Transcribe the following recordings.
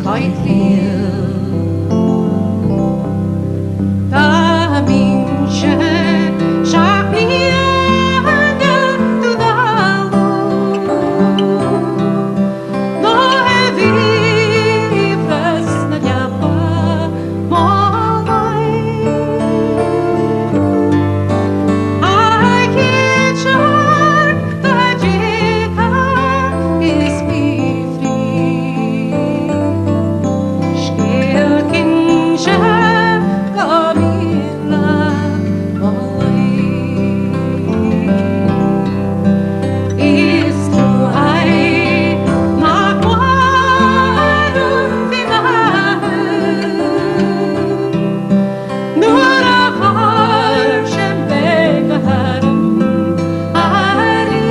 coithiu da mincha chapinha do dalo no é vivas na llapa molai ai que char da dica is me free scale kinja Camila molai isto ai magoado final nura farchem begaram ari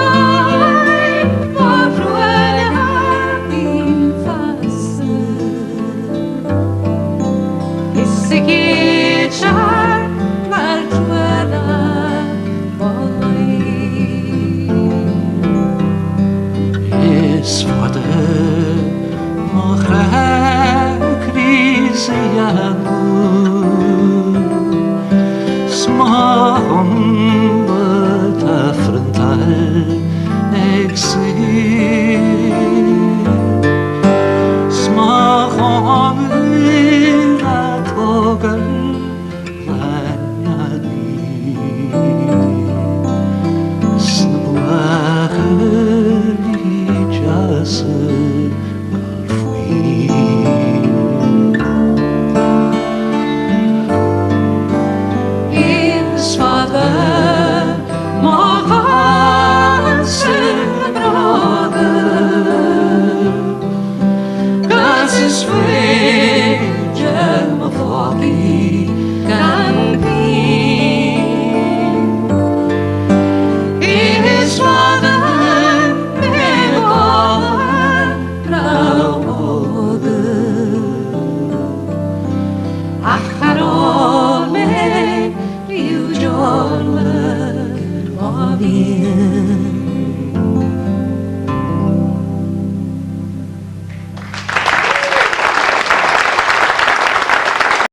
Serbianoi porruela in face esse que char maltuela molai is wat crise jagu smahom ta frontal exil smahom la togal vanadi snbuagli jase His father, Mohan brother, cause his freedom of walking can be. His father, Mohan brother, Acharome, Riu Jorle, Mobile.